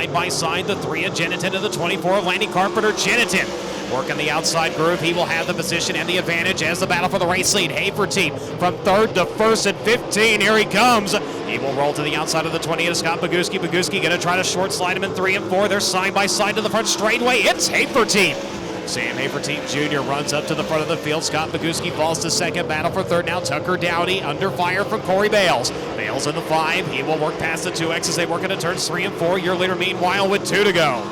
side by side. The 3 of Geniton to the 24 of Landy Carpenter. Geniton working the outside groove. He will have the position and the advantage as the battle for the race lead. Hafertein from third to first at 15. Here he comes. He will roll to the outside of the 20 to Scott Boguski. Boguski going to try to short slide him in 3 and 4. They're side by side to the front straightaway. It's Hafertein. Sam Hafertein Jr. runs up to the front of the field. Scott Boguski falls to second. Battle for third now. Tucker Dowdy under fire from Corey Bales. Bales in the 5. He will work past the 2X as they work into turns 3 and 4. Your leader meanwhile with 2 to go.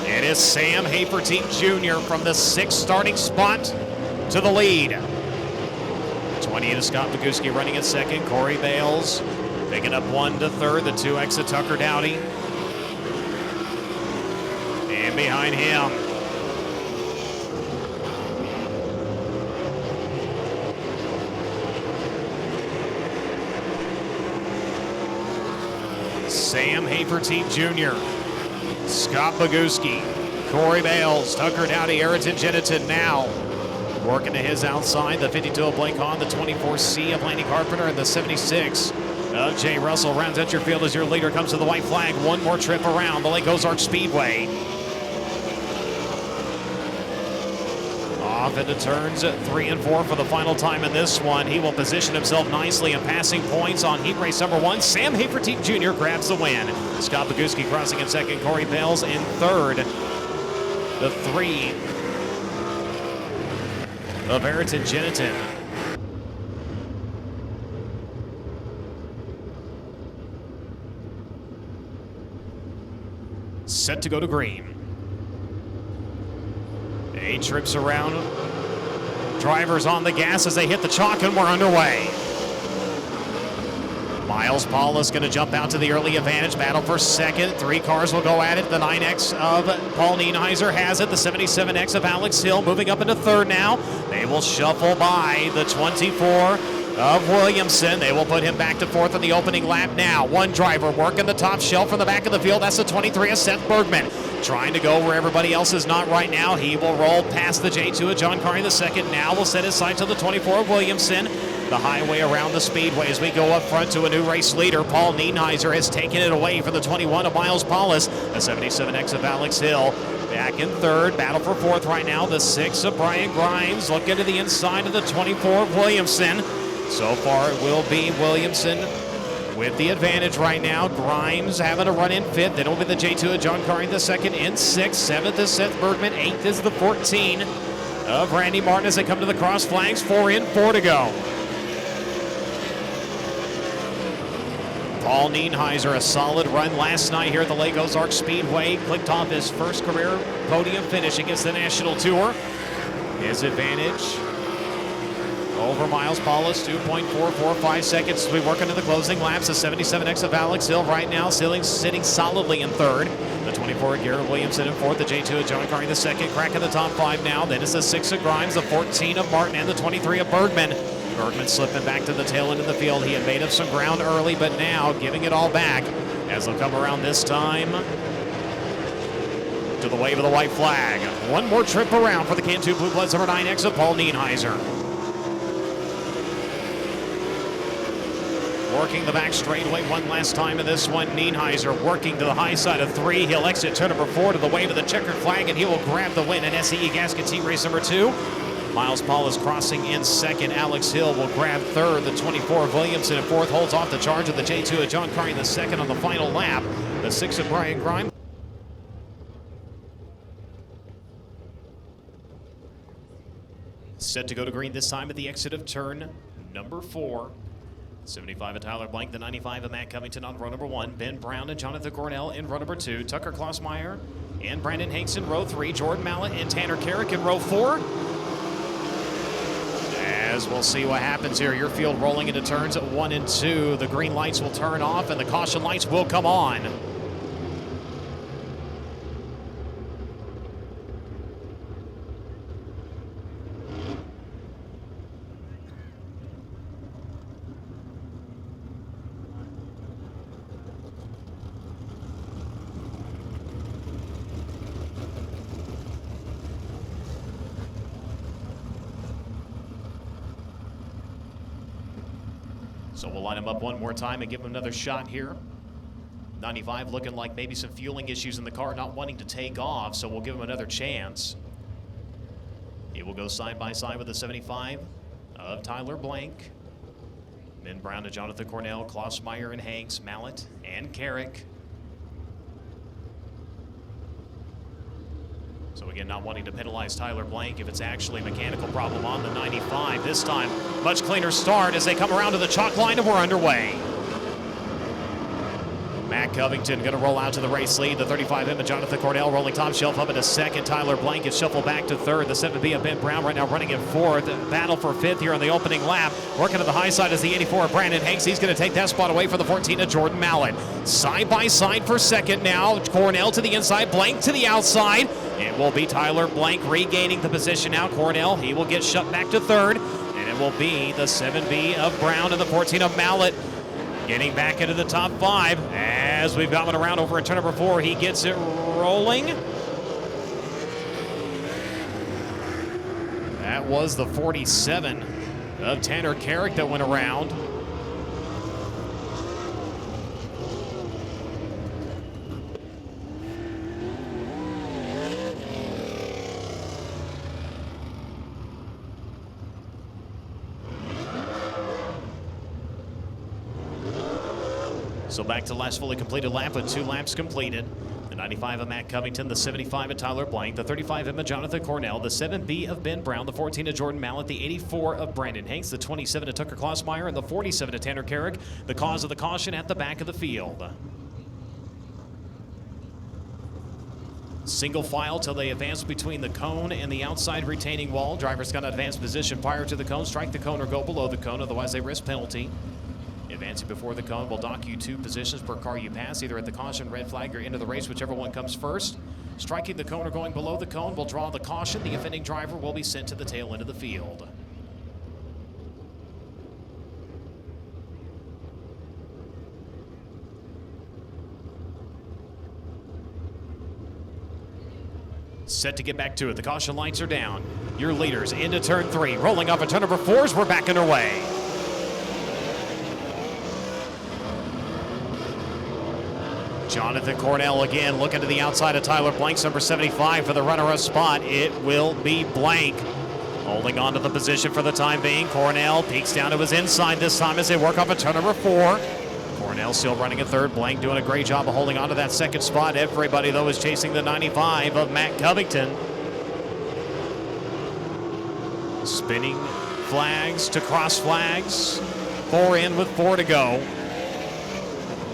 It is Sam Hafertein Jr. from the 6th starting spot to the lead. 20 to Scott Boguski running at second. Corey Bales picking up 1 to third. The 2X of Tucker Dowdy. And behind him, Sam Hafertein Jr., Scott Boguski, Corey Bales, Tucker Dowdy, Ayrton Geniton now working to his outside. The 52 of Blake Hahn, the 24C of Landy Carpenter, and the 76 of Jay Russell rounds out your field as your leader comes to the white flag. One more trip around the Lake Ozark Speedway. Off into turns 3 and 4 for the final time in this one. He will position himself nicely in passing points on heat race number 1. Sam Hafertein Jr. grabs the win. Scott Boguski crossing in second. Corey Bales in third. The 3 of Ayrton Geniton. Set to go to green. 8 trips around. Drivers on the gas as they hit the chalk, and we're underway. Miles Paulus going to jump out to the early advantage. Battle for second. 3 cars will go at it. The 9X of Paul Nienheiser has it. The 77X of Alex Hill moving up into third now. They will shuffle by the 24 of Williamson. They will put him back to fourth in the opening lap now. One driver working the top shelf from the back of the field. That's the 23 of Seth Bergman. Trying to go where everybody else is not right now. He will roll past the J2 of John Carney II. Now will set his sights on the 24 of Williamson. The highway around the speedway as we go up front to a new race leader. Paul Nienheiser has taken it away for the 21 of Miles Paulus. The 77X of Alex Hill back in third. Battle for fourth right now. The 6 of Brian Grimes looking to the inside of the 24 of Williamson. So far it will be Williamson with the advantage right now. Grimes having a run in 5th. Then it'll be the J2 of John Carney II in 6th. 7th is Seth Bergman. 8th is the 14 of Randy Martin as they come to the cross flags. 4 in, 4 to go. Paul Nienheiser, a solid run last night here at the Lake Ozark Speedway. Clicked off his first career podium finish against the National Tour. His advantage over Miles Paulus, 2.445 seconds as we work into the closing laps. The 77X of Alex Hill right now sitting solidly in third. The 24 of Garrett Williamson in fourth. The J2 of John Carney II cracking the top 5 now. Then it's the 6 of Grimes, the 14 of Martin, and the 23 of Bergman. Bergman slipping back to the tail end of the field. He had made up some ground early, but now giving it all back as they'll come around this time to the wave of the white flag. One more trip around for the Cantu Blue Bloods number 9X of Paul Nienheiser. Working the back straightaway one last time in this one. Nienheiser working to the high side of 3. He'll exit turn number 4 to the wave of the checkered flag, and he will grab the win in SCE Gaskets Heat Race number 2. Miles Paulus crossing in second. Alex Hill will grab third. The 24 of Williamson in fourth holds off the charge of the J2 of John Carney II on the final lap. The 6 of Brian Grimes. Set to go to green this time at the exit of turn number 4. 75 of Tyler Blank, the 95 of Matt Covington on row number 1. Ben Brown and Jonathan Cornell in row number 2. Tucker Klossmeyer and Brandon Hanks in row 3. Jordan Mallett and Tanner Carrick in row 4. As we'll see what happens here. Your field rolling into turns at 1 and 2. The green lights will turn off and the caution lights will come on. So we'll line him up one more time and give him another shot here 95 looking like maybe some fueling issues in the car, not wanting to take off, so we'll give him another chance. He will go side by side with the 75 of Tyler Blank. Ben Brown to Jonathan Cornell, Klossmeyer and Hanks, Mallet and Carrick. So again, not wanting to penalize Tyler Blank if it's actually a mechanical problem on the 95. This time, much cleaner start as they come around to the chalk line and we're underway. Matt Covington going to roll out to the race lead. The 35M of Jonathan Cornell rolling top shelf up into second. Tyler Blank is shuffled back to third. The 7B of Ben Brown right now running in fourth. Battle for fifth here on the opening lap. Working to the high side is the 84 of Brandon Hanks. He's going to take that spot away for the 14 of Jordan Mallet. Side by side for second now. Cornell to the inside, Blank to the outside. It will be Tyler Blank regaining the position now. Cornell, he will get shut back to third. And it will be the 7B of Brown and the 14 of Mallet getting back into the top five as we've got one around over at turn number 4. He gets it rolling. That was the 47 of Tanner Carrick that went around. So back to last fully completed lap with 2 laps completed. The 95 of Matt Covington, the 75 of Tyler Blank, the 35 of Jonathan Cornell, the 7B of Ben Brown, the 14 of Jordan Mallet, the 84 of Brandon Hanks, the 27 of Tucker Klossmeyer, and the 47 of Tanner Carrick. The cause of the caution at the back of the field. Single file till they advance between the cone and the outside retaining wall. Drivers got to advance position prior to the cone, strike the cone or go below the cone, otherwise they risk penalty. Advancing before the cone will dock you 2 positions per car you pass, either at the caution, red flag, or into the race, whichever one comes first. Striking the cone or going below the cone will draw the caution. The offending driver will be sent to the tail end of the field. Set to get back to it. The caution lights are down. Your leaders into turn 3. Rolling off at turn number 4 as we're back underway. Jonathan Cornell again looking to the outside of Tyler Blank's number 75 for the runner-up spot. It will be Blank. Holding on to the position for the time being. Cornell peeks down to his inside this time as they work off at turn number 4. Cornell still running at third. Blank doing a great job of holding on to that second spot. Everybody, though, is chasing the 95 of Matt Covington. Spinning flags to cross flags. 4 in with 4 to go.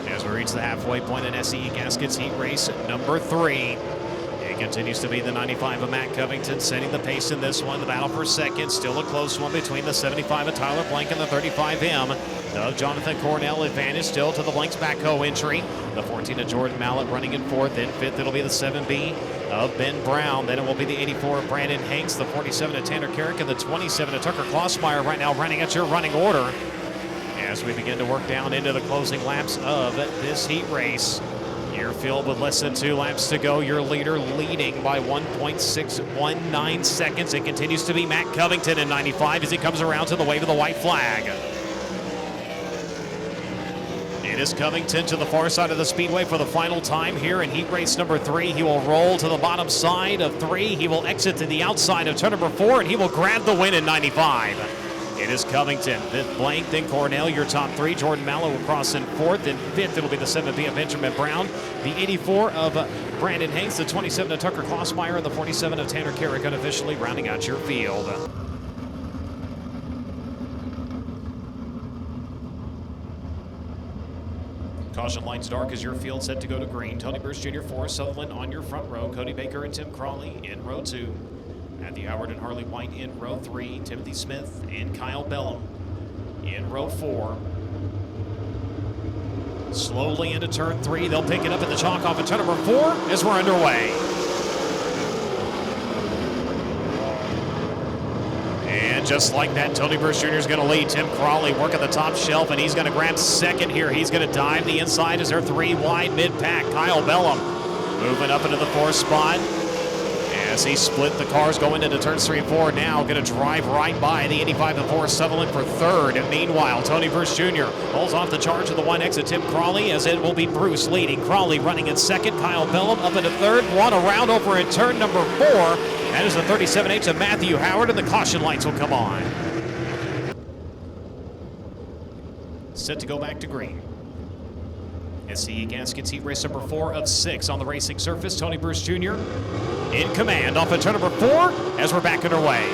As we reach the halfway point in SCE Gaskets Heat Race number 3. It continues to be the 95 of Matt Covington setting the pace in this one. The battle for second, still a close one between the 75 of Tyler Blank and the 35M of Jonathan Cornell. Advantage still to the Blank's backhoe entry. The 14 of Jordan Mallet running in 4th. In 5th, it'll be the 7B of Ben Brown. Then it will be the 84 of Brandon Hanks, the 47 of Tanner Carrick, and the 27 of Tucker Klossmeyer right now running at your running order. As we begin to work down into the closing laps of this heat race. Your field with less than 2 laps to go. Your leader leading by 1.619 seconds. It continues to be Matt Covington in 95 as he comes around to the wave of the white flag. It is Covington to the far side of the speedway for the final time here in heat race number 3. He will roll to the bottom side of 3. He will exit to the outside of turn number 4, and he will grab the win in 95. It is Covington, then Blank, then Cornell, your top 3. Jordan Mallet will cross in 4th. In 5th, it'll be the 7B of Benjamin Brown, the 84 of Brandon Hanks, the 27 of Tucker Klossmeyer, and the 47 of Tanner Carrick unofficially rounding out your field. Caution lights dark as your field set to go to green. Tony Bruce Jr. 4, Sutherland on your front row. Cody Baker and Tim Crawley in row 2. Matthew Howard and Harley White in row 3. Timothy Smith and Kyle Bellum in row 4. Slowly into turn 3. They'll pick it up in the chalk off at turn number 4 as we're underway. And just like that, Tony Bruce Jr. is going to lead. Tim Crawley working the top shelf, and he's going to grab second here. He's going to dive the inside as they're 3 wide mid-pack. Kyle Bellum moving up into the 4th spot. As he split the cars going into turns 3 and 4 now, going to drive right by the 85-4 Sutherland for third. And meanwhile, Tony Bruce Jr. holds off the charge of the 1X of Tim Crawley, as it will be Bruce leading. Crawley running in second. Kyle Bellum up into third. One around over in turn number 4. That is the 37H of Matthew Howard, and the caution lights will come on. Set to go back to green. SCE Gaskets heat race number 4 of 6 on the racing surface. Tony Bruce Jr. in command off of turn number 4 as we're back underway.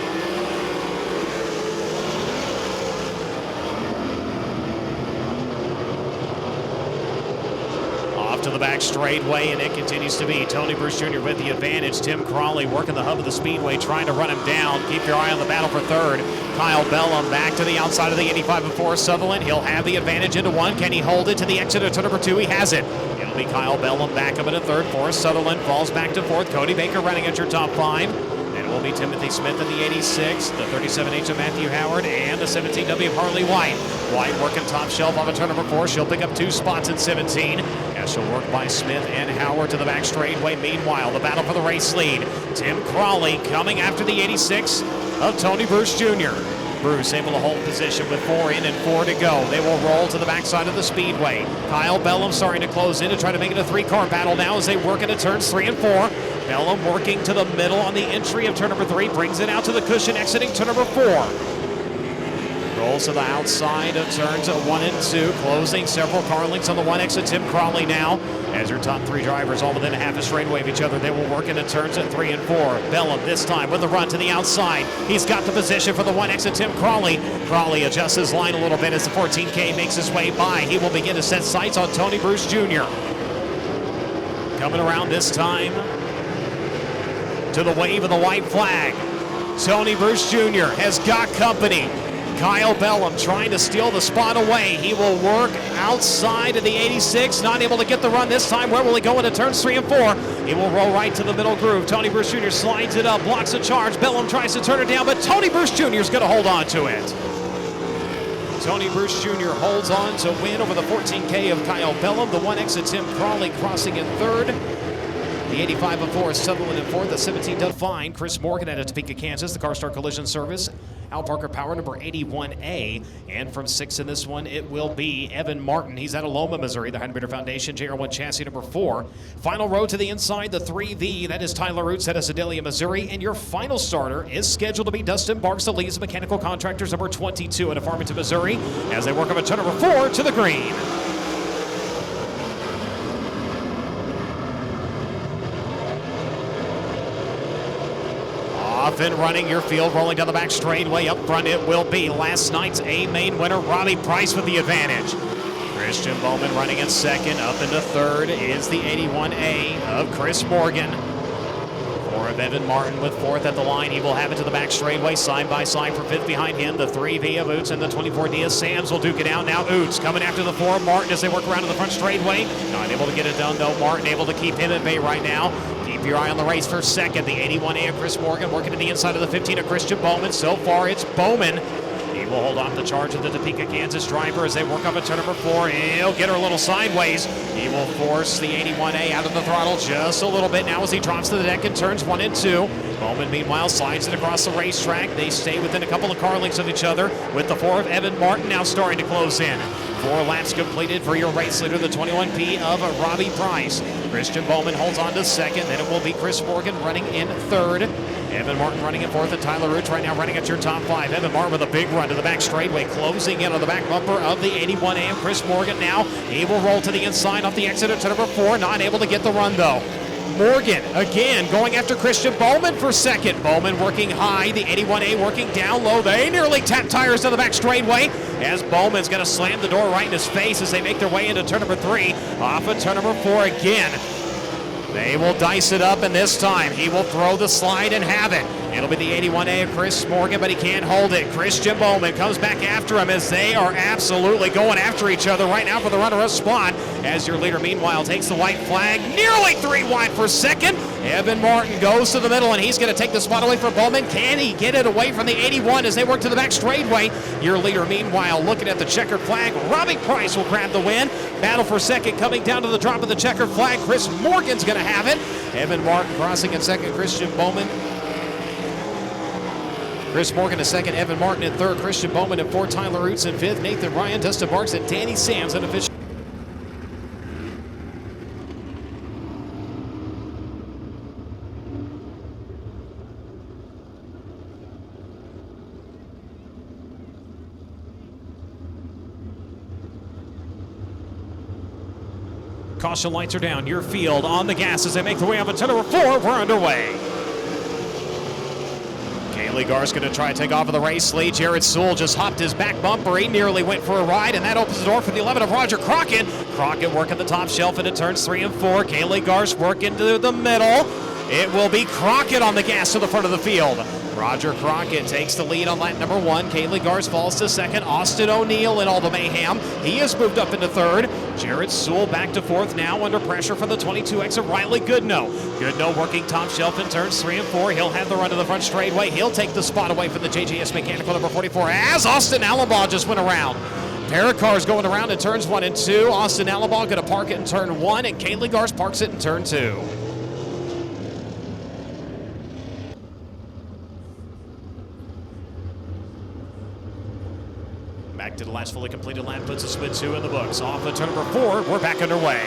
Off to the back straightaway, and it continues to be Tony Bruce Jr. with the advantage. Tim Crawley working the hub of the speedway, trying to run him down. Keep your eye on the battle for third. Kyle Bellum back to the outside of the 85-4 Sutherland. He'll have the advantage into 1. Can he hold it to the exit of turn number 2? He has it. It'll be Kyle Bellum back up into third. 4th Sutherland falls back to 4th. Cody Baker running at your top 5. Then it will be Timothy Smith in the 86, the 37H of Matthew Howard, and the 17W of Harley White. White working top shelf off of turn number 4. She'll pick up 2 spots in 17. As she'll work by Smith and Howard to the back straightaway. Meanwhile, the battle for the race lead. Tim Crawley coming after the 86 of Tony Bruce Jr. Bruce able to hold position with 4 in and 4 to go. They will roll to the backside of the speedway. Kyle Bellum starting to close in to try to make it a 3-car battle now as they work into turns 3 and 4. Bellum working to the middle on the entry of turn number 3, brings it out to the cushion exiting turn number 4. Rolls to the outside of turns 1 and 2, closing several car lengths on the 1X of Tim Crawley now. As your top 3 drivers all within a half a straightaway of each other, they will work into turns 3 and 4. Bellum this time with the run to the outside. He's got the position for the 1X of Tim Crawley. Crawley adjusts his line a little bit as the 14K makes his way by. He will begin to set sights on Tony Bruce Jr. Coming around this time to the wave of the white flag. Tony Bruce Jr. has got company. Kyle Bellum trying to steal the spot away. He will work outside of the 86, not able to get the run this time. Where will he go into turns 3 and 4? He will roll right to the middle groove. Tony Bruce Jr. slides it up, blocks a charge. Bellum tries to turn it down, but Tony Bruce Jr. is going to hold on to it. Tony Bruce Jr. holds on to win over the 14K of Kyle Bellum. The 1X of Tim Crawley crossing in third. The 85-4 Sutherland in 4th. The 17 done fine. Chris Morgan out of Topeka, Kansas. The Car Star Collision Service. Al Parker Power number 81A. And from 6 in this one, it will be Evan Martin. He's out of Loma, Missouri. The Heinbitter Foundation JR1 chassis number 4. Final row to the inside, the 3V. That is Tyler Roots out of Sedalia, Missouri. And your final starter is scheduled to be Dustin Barks, the Lee's Mechanical Contractors number 22 out of Farmington, Missouri, as they work up at turn number 4 to the green. Off and running your field, rolling down the back straightaway. Up front it will be last night's A-main winner, Robbie Price, with the advantage. Christian Bowman running in second. Up into third is the 81A of Chris Morgan. 4 of Evan Martin with 4th at the line. He will have it to the back straightaway, side by side for 5th behind him. The 3V of Oots and the 24D of Sams will duke it out. Now Oots coming after the 4 of Martin as they work around to the front straightaway. Not able to get it done though. Martin able to keep him at bay right now. Keep your eye on the race for second. The 81A of Chris Morgan working to the inside of the 15 of Christian Bowman. So far it's Bowman. He will hold off the charge of the Topeka, Kansas driver as they work up at turn number 4. He'll get her a little sideways. He will force the 81A out of the throttle just a little bit now as he drops to the deck in turns 1 and 2. Bowman, meanwhile, slides it across the racetrack. They stay within a couple of car lengths of each other with the 4 of Evan Martin now starting to close in. 4 laps completed for your race leader, the 21P of Robbie Price. Christian Bowman holds on to second. Then it will be Chris Morgan running in third. Evan Martin running in 4th, and Tyler Roots right now running at your top 5. Evan Martin with a big run to the back straightaway, closing in on the back bumper of the 81A of Chris Morgan. Now he will roll to the inside off the exit to number 4, not able to get the run though. Morgan again going after Christian Bowman for second. Bowman working high, the 81A working down low. They nearly tap tires to the back straightaway as Bowman's going to slam the door right in his face as they make their way into turn number 3. Off of turn number 4 again. They will dice it up, and this time he will throw the slide and have it. It'll be the 81A of Chris Morgan, but he can't hold it. Christian Bowman comes back after him as they are absolutely going after each other right now for the runner-up spot. As your leader, meanwhile, takes the white flag, nearly 3 wide for second. Evan Martin goes to the middle, and he's going to take the spot away from Bowman. Can he get it away from the 81 as they work to the back straightaway? Your leader, meanwhile, looking at the checkered flag. Robbie Price will grab the win. Battle for second coming down to the drop of the checkered flag. Chris Morgan's going to have it. Evan Martin crossing in second. Christian Bowman. Chris Morgan in second, Evan Martin in third, Christian Bowman in fourth, Tyler Roots in fifth, Nathan Ryan, Dustin Marks, and Danny Sams in official. Caution lights are down. Your field on the gas as they make their way up into turn number 4. We're underway. Kaylee Gar's going to try to take off of the race lead. Jared Sewell just hopped his back bumper. He nearly went for a ride, and that opens the door for the 11 of Roger Crockett. Crockett working the top shelf into turns 3 and 4. Kaylee Gar's working to the middle. It will be Crockett on the gas to the front of the field. Roger Crockett takes the lead on lap number 1. Kaylee Gars falls to second. Austin O'Neill in all the mayhem. He has moved up into third. Jared Sewell back to fourth, now under pressure from the 22X of Riley Goodnow. Goodnow working top shelf in turns 3 and 4. He'll have the run to the front straightaway. He'll take the spot away from the JJS Mechanical number 44 as Austin Allenbaugh just went around. Pair of cars going around in turns 1 and 2. Austin Allenbaugh going to park it in turn 1, and Kaylee Gars parks it in turn 2. Back to the last fully completed lap, puts a spin 2 in the books. Off of turn number 4, we're back underway.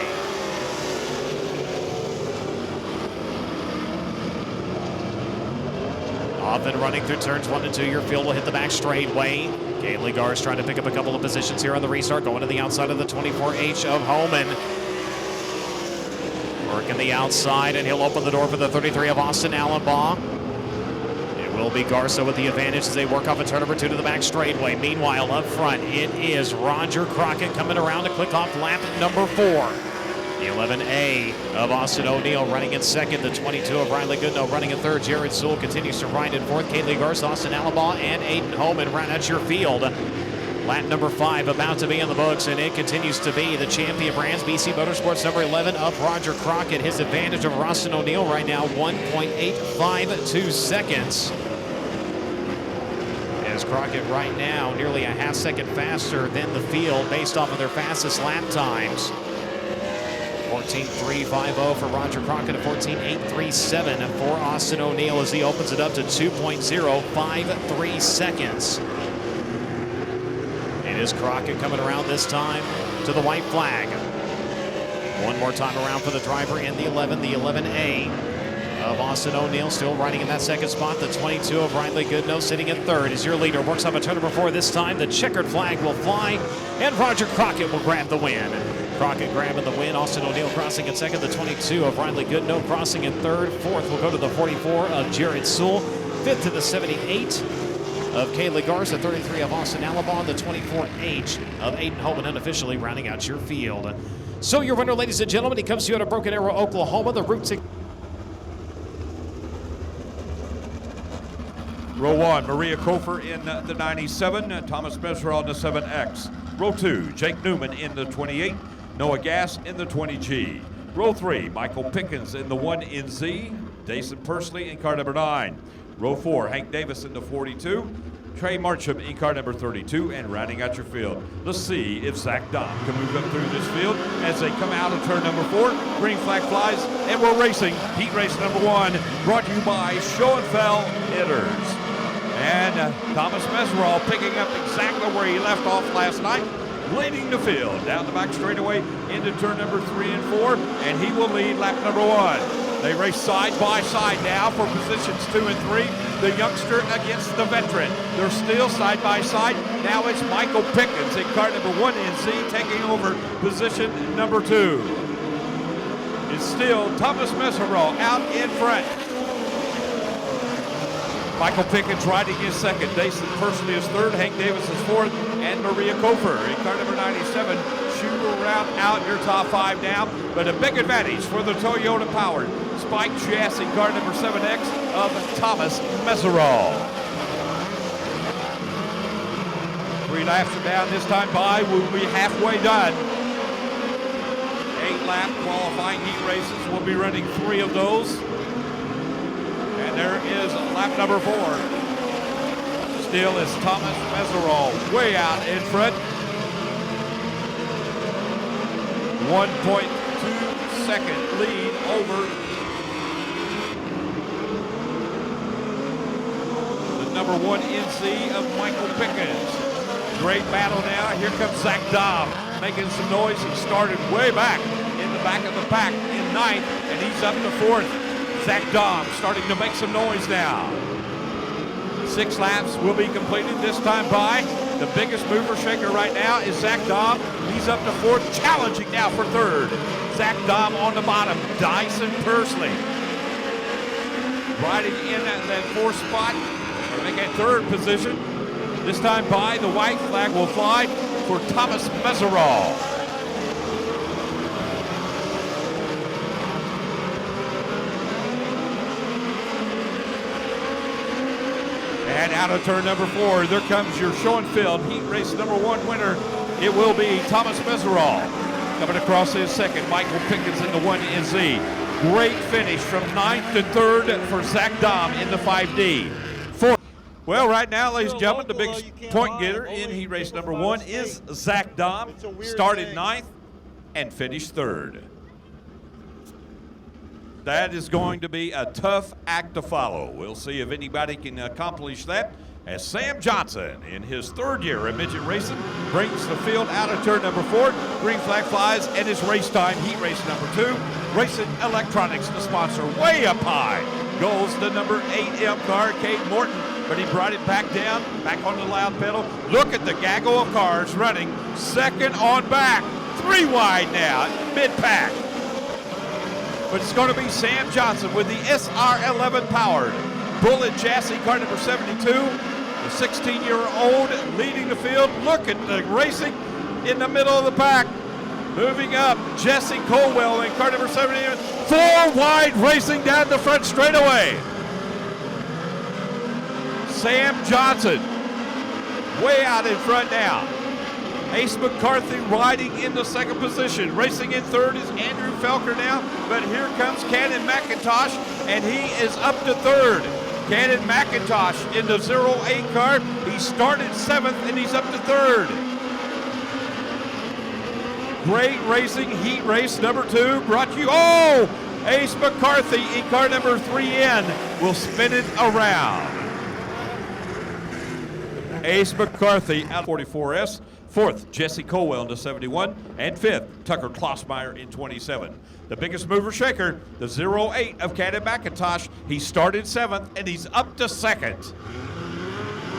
Off and running through turns 1 and 2, your field will hit the back straightaway. Kaylee Gars trying to pick up a couple of positions here on the restart, going to the outside of the 24H of Homan. Working the outside, and he'll open the door for the 33 of Austin Allenbaugh. Will be Garza with the advantage as they work off a turn number 2 to the back straightaway. Meanwhile, up front, it is Roger Crockett coming around to click off lap number 4. The 11A of Austin O'Neill running in second. The 22 of Riley Goodnow running in third. Jared Sewell continues to ride in fourth. Kaylee Garza, Austin Allenbaugh, and Aiden Holman round out your field. Lap number 5 about to be in the books, and it continues to be the champion brands. BC Motorsports number 11 of Roger Crockett. His advantage over Austin O'Neill right now, 1.852 seconds. As Crockett right now nearly a half second faster than the field based off of their fastest lap times. 14.350 for Roger Crockett at 14.837 for Austin O'Neill as he opens it up to 2.053 seconds. It is Crockett coming around this time to the white flag. One more time around for the driver in the 11, the 11A of Austin O'Neill still riding in that second spot. The 22 of Riley Goodnow sitting in third as your leader works off a turn number 4 this time. The checkered flag will fly, and Roger Crockett will grab the win. Crockett grabbing the win. Austin O'Neill crossing in second. The 22 of Riley Goodnow crossing in third. Fourth will go to the 44 of Jared Sewell. Fifth to the 78 of Kaylee Garza. 33 of Austin Allenbaugh. The 24H of Aiden Holman unofficially rounding out your field. So your winner, ladies and gentlemen, he comes to you out of Broken Arrow, Oklahoma. The Route 6. Row 1, Maria Kofer in the 97, Thomas Messerall in the 7X. Row 2, Jake Newman in the 28, Noah Gass in the 20G. Row 3, Michael Pickens in the 1NZ, Jason Persley in car number 9. Row 4, Hank Davis in the 42, Trey Marcham in car number 32, and rounding out your field. Let's see if Zach Dom can move up through this field as they come out of turn number 4. Green flag flies, and we're racing. Heat race number 1, brought to you by Schoenfeld Hitters. And Thomas Messerall picking up exactly where he left off last night, leading the field down the back straightaway into turn number 3 and 4, and he will lead lap number 1. They race side by side now for positions 2 and 3. The youngster against the veteran. They're still side by side. Now it's Michael Pickens in car number 1NZ taking over position number 2. It's still Thomas Messerall out in front. Michael Pickens riding in second. Jason Persley is third. Hank Davis is fourth. And Maria Kofer in car number 97. shoot around out your top 5 now, but a big advantage for the Toyota-powered Spike chassis car number 7X of Thomas Meserol. 3 laps are down this time by. We'll be halfway done. 8-lap qualifying heat races. We'll be running 3 of those. And there is lap number 4. Still is Thomas Meserol way out in front. 1.2 second lead over the number 1 NC of Michael Pickens. Great battle now. Here comes Zach Dahm making some noise. He started way back in the back of the pack in 9th, and he's up to 4th. Zach Dahm starting to make some noise now. 6 laps will be completed this time by. The biggest mover shaker right now is Zach Dahm. He's up to 4th, challenging now for 3rd. Zach Dahm on the bottom. Dyson Pursley riding in that 4th spot, making 3rd position. This time by, the white flag will fly for Thomas Meserol. And out of turn number 4, there comes your Schoenfeld heat race number 1 winner. It will be Thomas Meserol. Coming across his second, Michael Pickens in the 1NZ. Great finish from 9th to 3rd for Zach Dahm in the 5D. Well, right now, ladies and gentlemen, the biggest point getter in heat race number 1 is Zach Dahm. Started 9th and finished 3rd. That is going to be a tough act to follow. We'll see if anybody can accomplish that, as Sam Johnson, in his 3rd year of midget racing, brings the field out of turn number 4. Green flag flies, and it's race time, heat race number 2. Racing Electronics, the sponsor, way up high goes the number 8M car, Cade Morton, but he brought it back down, back on the loud pedal. Look at the gaggle of cars running 2nd on back. 3 wide now, mid-pack. But it's going to be Sam Johnson with the SR11 powered Bullet chassis car number 72. The 16-year-old leading the field. Look at the racing in the middle of the pack. Moving up, Jesse Colwell in car number 78. 4 wide racing down the front straightaway. Sam Johnson way out in front now. Ace McCarthy riding in the 2nd position. Racing in 3rd is Andrew Felker now, but here comes Cannon McIntosh, and he is up to 3rd. Cannon McIntosh in the 08 car. He started 7th, and he's up to 3rd. Great racing, heat race number 2 brought to you. Oh! Ace McCarthy in car number 3N will spin it around. Ace McCarthy out 44S. 4th, Jesse Colwell in the 71. And 5th, Tucker Klossmeyer in 27. The biggest mover shaker, the 08 of Cannon McIntosh. He started 7th, and he's up to 2nd.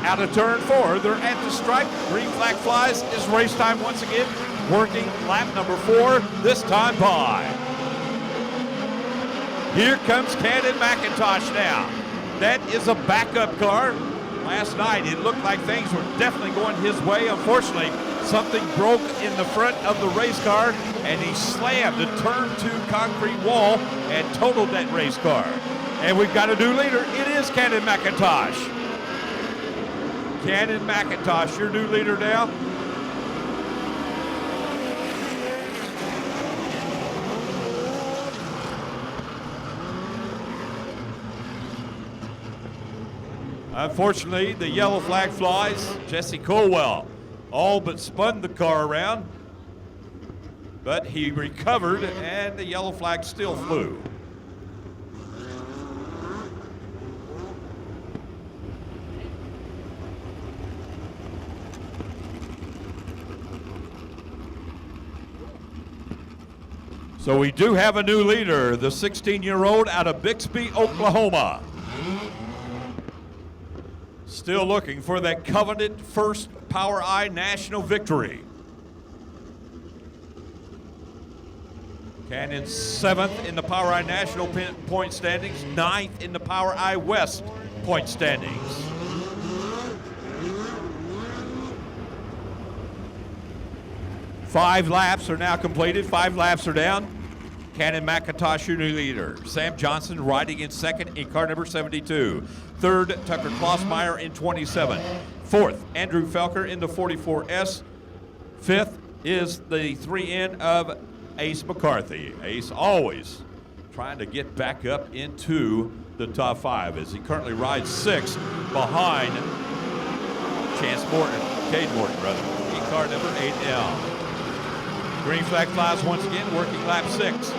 Out of turn 4, they're at the stripe. Green flag flies. It's race time once again. Working lap number 4, this time by. Here comes Cannon McIntosh now. That is a backup car. Last night, it looked like things were definitely going his way. Unfortunately, something broke in the front of the race car, and he slammed the turn 2 concrete wall and totaled that race car. And we've got a new leader. It is Cannon McIntosh. Cannon McIntosh, your new leader now. Unfortunately, the yellow flag flies. Jesse Colwell all but spun the car around, but he recovered, and the yellow flag still flew. So we do have a new leader, the 16-year-old out of Bixby, Oklahoma. Still looking for that coveted first Power I National victory. Cannon 7th in the Power I National point standings, 9th in the Power I West point standings. 5 laps are now completed. 5 laps are down. Cannon McIntosh, your new leader. Sam Johnson riding in second in car number 72. Third, Tucker Klossmeyer in 27. Fourth, Andrew Felker in the 44S. Fifth is the 3N of Ace McCarthy. Ace always trying to get back up into the top 5 as he currently rides 6 behind Chance Morton, Cade Morton, rather, in car number 8L. Green flag flies once again, working lap 6.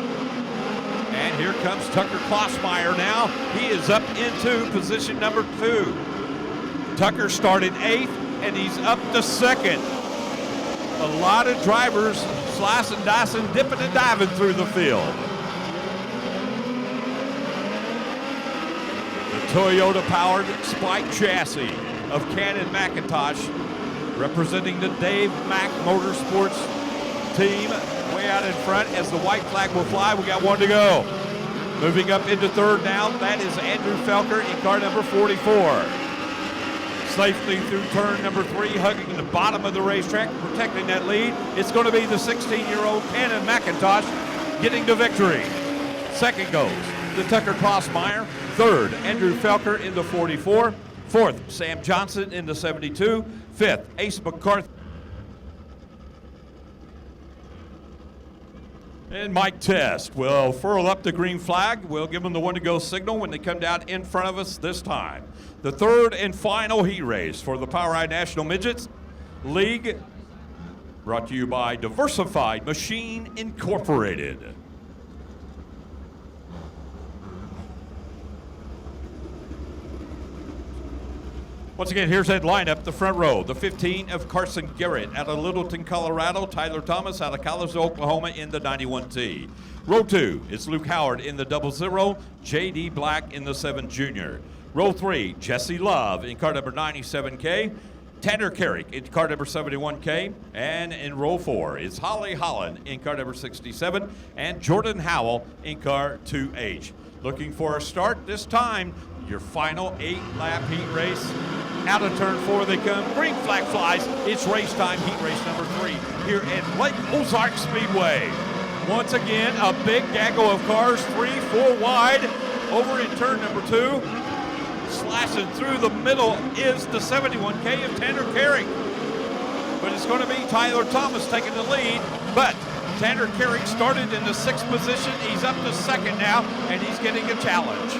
And here comes Tucker Klossmeyer now. He is up into position number 2. Tucker started 8th, and he's up to 2nd. A lot of drivers slicing, dicing, dipping, and diving through the field. The Toyota-powered Spike chassis of Cannon McIntosh, representing the Dave Mack Motorsports team, way out in front as the white flag will fly. We got 1 to go. Moving up into 3rd now, that is Andrew Felker in car number 44. Safely through turn number 3, hugging the bottom of the racetrack, protecting that lead. It's going to be the 16-year-old Cannon McIntosh getting the victory. 2nd goes to Tucker Klossmeyer. 3rd, Andrew Felker in the 44. 4th, Sam Johnson in the 72. 5th, Ace McCarthy. And Mike Test will furl up the green flag. We'll give them the 1 to go signal when they come down in front of us this time. The 3rd and final heat race for the POWRi National Midgets League, brought to you by Diversified Machine Incorporated. Once again, here's that lineup, the front row. The 15 of Carson Garrett out of Littleton, Colorado. Tyler Thomas out of Collegeville, Oklahoma in the 91T. Row 2 is Luke Howard in the 00. J.D. Black in the 7 Junior. Row 3, Jesse Love in car number 97K. Tanner Carrick in car number 71K. And in row 4 is Holly Holland in car number 67. And Jordan Howell in car 2H. Looking for a start this time. Your final 8-lap heat race. Out of turn 4 they come. Green flag flies. It's race time, heat race number 3 here at Lake Ozark Speedway. Once again, a big gaggle of cars, 3-4 wide. Over in turn number 2. Slashing through the middle is the 71K of Tanner Carrick. But it's going to be Tyler Thomas taking the lead. But Tanner Carrick started in the 6th position. He's up to 2nd now, and he's getting a challenge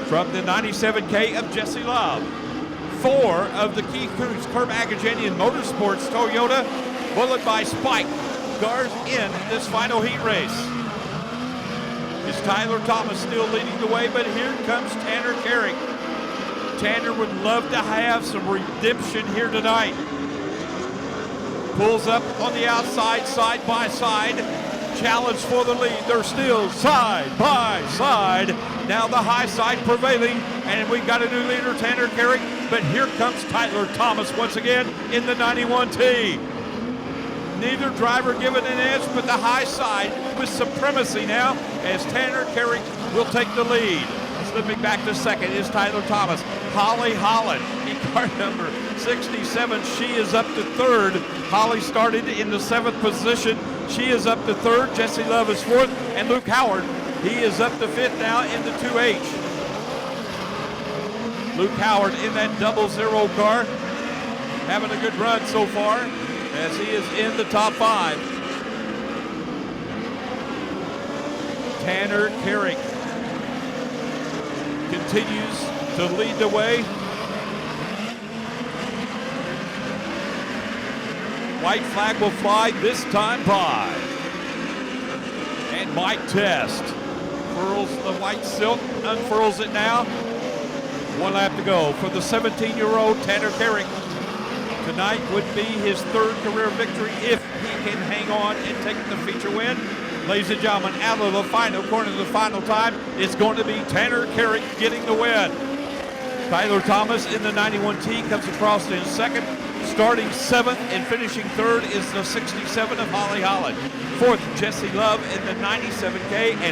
from the 97K of Jesse Love. 4 of the Keith Coots Curb Agajanian Motorsports Toyota, bullet by Spike, guards in this final heat race. Is Tyler Thomas still leading the way, but here comes Tanner Carrick. Tanner would love to have some redemption here tonight. Pulls up on the outside, side by side. Challenge for the lead. They're still side by side. Now the high side prevailing, and we've got a new leader, Tanner Carrick. But here comes Tyler Thomas once again in the 91T. Neither driver given an edge, but the high side with supremacy now as Tanner Carrick will take the lead. Slipping back to 2nd is Tyler Thomas. Holly Holland in car number 67. She is up to 3rd. Holly started in the 7th position. She is up to 3rd. Jesse Love is 4th. And Luke Howard, he is up to 5th now in the 2H. Luke Howard in that 00 car, having a good run so far as he is in the top 5. Tanner Carrick continues to lead the way. White flag will fly this time by. And Mike Test furls the white silk, unfurls it now. 1 lap to go for the 17-year-old Tanner Carrick. Tonight would be his 3rd career victory if he can hang on and take the feature win. Ladies and gentlemen, out of the final corner of the final time, it's going to be Tanner Carrick getting the win. Tyler Thomas in the 91T comes across in 2nd. Starting 7th and finishing 3rd is the 67 of Holly Holland. 4th, Jesse Love in the 97K. And